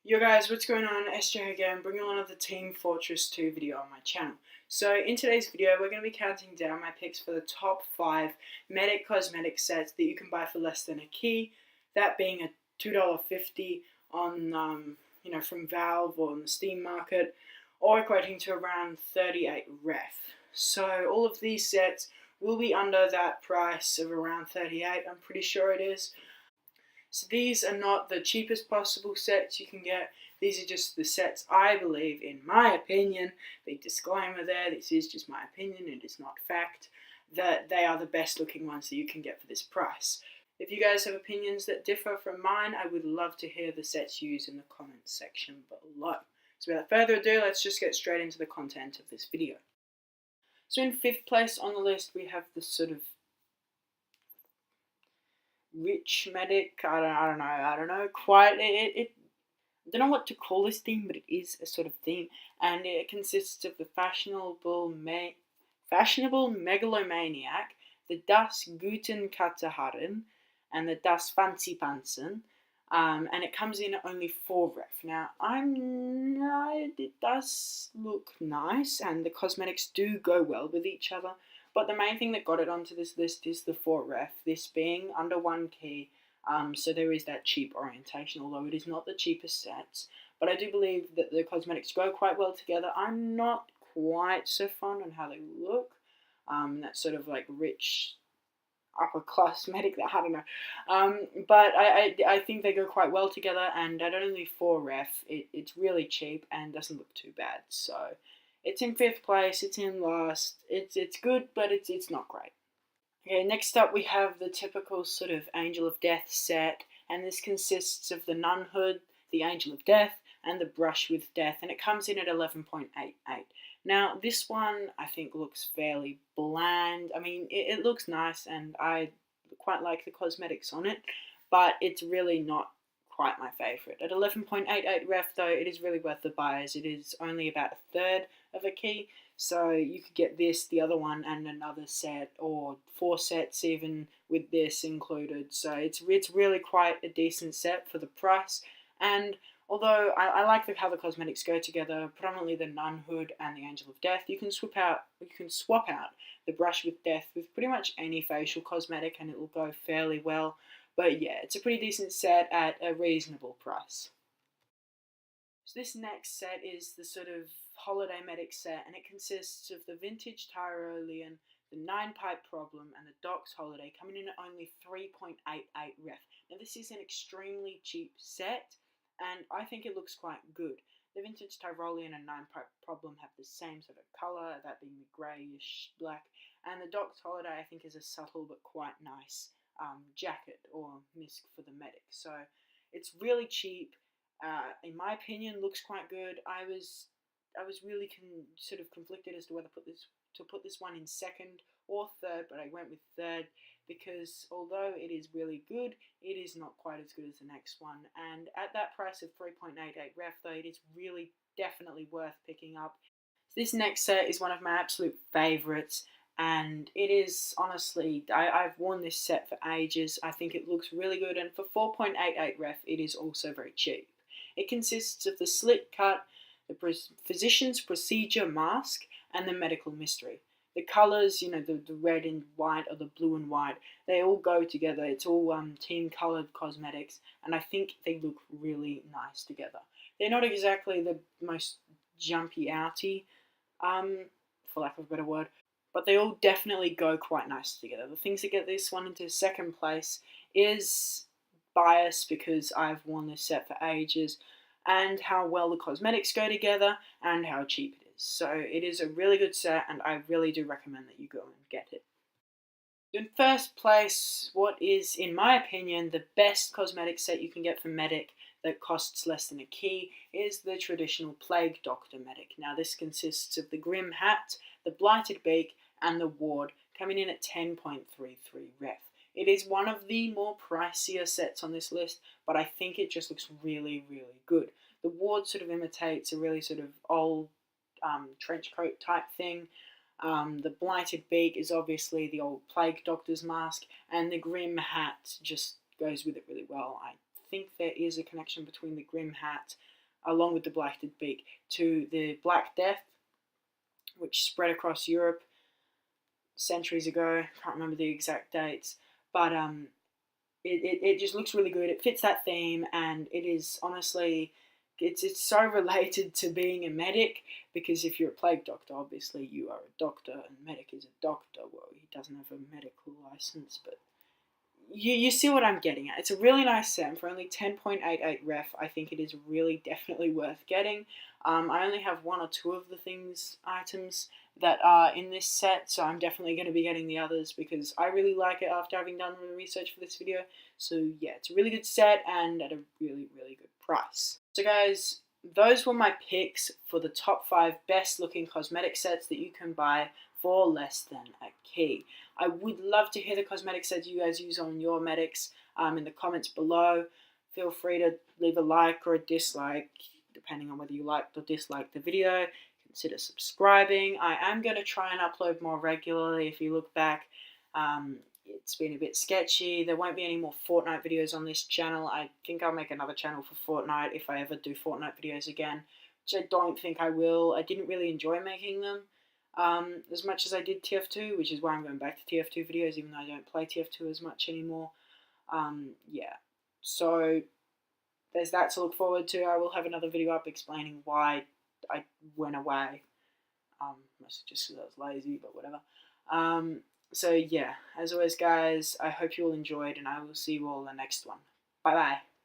Yo guys, what's going on? SJ again, bringing another Team Fortress 2 video on my channel. So in today's video, we're going to be counting down my picks for the top 5 Medic cosmetic sets that you can buy for less than a key. That being a $2.50 on, from Valve or on the Steam market, or equating to around 38 ref. So all of these sets will be under that price of around 38. I'm pretty sure it is. So these are not the cheapest possible sets you can get. These are just the sets I believe, in my opinion, big disclaimer there, this is just my opinion, it is not fact, that they are the best looking ones that you can get for this price. If you guys have opinions that differ from mine, I would love to hear the sets used in the comments section below. So without further ado, let's just get straight into the content of this video. So in 5th place on the list, we have the sort of rich medic. I don't know quite. I don't know what to call this theme, but it is a sort of theme, and it consists of the fashionable megalomaniac, the das Gutenkutteharen, and the das Fantzipantzen, and it comes in at only 4 ref. Now, it does look nice, and the cosmetics do go well with each other. But the main thing that got it onto this list is the 4 ref, this being under 1 key, so there is that cheap orientation, although it is not the cheapest sets. But I do believe that the cosmetics go quite well together. I'm not quite so fond on how they look, that sort of like rich upper class medic, I don't know, but I think they go quite well together, and at only 4 ref, it's really cheap and doesn't look too bad, so it's in 5th place, it's in last, it's good, but it's not great. Okay, next up we have the typical sort of Angel of Death set, and this consists of the Nunhood, the Angel of Death, and the Brush with Death, and it comes in at 11.88. Now, this one I think looks fairly bland. I mean, it looks nice, and I quite like the cosmetics on it, but it's really not quite my favourite. At 11.88 ref though, it is really worth the buy, as it is only about a third of a key, so you could get this, the other one, and another set, or 4 sets even with this included, so it's really quite a decent set for the price. And although I like how the cosmetics go together, predominantly the Nunhood and the Angel of Death, you can swap out the Brush with Death with pretty much any facial cosmetic, and it will go fairly well. But yeah, it's a pretty decent set at a reasonable price. So this next set is the sort of holiday medic set, and it consists of the vintage Tyrolean, the 9-pipe problem, and the Doc's Holiday, coming in at only 3.88 ref. Now this is an extremely cheap set, and I think it looks quite good. The vintage Tyrolean and 9-pipe problem have the same sort of colour, that being the greyish black, and the Doc's Holiday I think is a subtle but quite nice jacket or misc for the medic. So it's really cheap. In my opinion, looks quite good. I was really sort of conflicted as to whether to put this one in 2nd or 3rd, but I went with 3rd because although it is really good, it is not quite as good as the next one. And at that price of 3.88 ref though, it is really definitely worth picking up. This next set is one of my absolute favourites, and it is honestly, I've worn this set for ages. I think it looks really good, and for 4.88 ref, it is also very cheap. It consists of the slit cut, the physician's procedure mask, and the medical mystery. The colours, the red and white or the blue and white, they all go together. It's all team coloured cosmetics, and I think they look really nice together. They're not exactly the most jumpy outy, for lack of a better word, but they all definitely go quite nice together. The things that get this one into 2nd place is bias, because I've worn this set for ages, and how well the cosmetics go together, and how cheap it is. So it is a really good set, and I really do recommend that you go and get it. In 1st place, what is, in my opinion, the best cosmetic set you can get for medic that costs less than a key is the traditional Plague Doctor medic. Now this consists of the Grimme hat, the Blighted Beak, and the Ward, coming in at 10.33 ref. It is one of the more pricier sets on this list, but I think it just looks really, really good. The Ward sort of imitates a really sort of old trench coat type thing. The Blighted Beak is obviously the old Plague Doctor's mask, and the Grimme hat just goes with it really well. I think there is a connection between the Grimme hat along with the Blighted Beak, to the Black Death, which spread across Europe centuries ago. Can't remember the exact dates, but it just looks really good. It fits that theme, and it is honestly, it's so related to being a medic, because if you're a plague doctor, obviously you are a doctor, and medic is a doctor. Well, he doesn't have a medical license, but you see what I'm getting at. It's a really nice set, and for only 10.88 ref, I think it is really definitely worth getting. I only have one or two of the items that are in this set, so I'm definitely going to be getting the others because I really like it after having done the research for this video. So yeah, it's a really good set and at a really, really good price. So guys, those were my picks for the top 5 best looking cosmetic sets that you can buy for less than a key. I would love to hear the cosmetic sets you guys use on your medics in the comments below. Feel free to leave a like or a dislike, depending on whether you liked or disliked the video. Consider subscribing. I am going to try and upload more regularly. If you look back, it's been a bit sketchy. There won't be any more Fortnite videos on this channel. I think I'll make another channel for Fortnite if I ever do Fortnite videos again, which I don't think I will. I didn't really enjoy making them as much as I did TF2, which is why I'm going back to TF2 videos, even though I don't play TF2 as much anymore. Yeah, so there's that to look forward to. I will have another video up explaining why I went away. Mostly just because I was lazy, but whatever. So yeah, as always guys, I hope you all enjoyed, and I will see you all in the next one. Bye bye.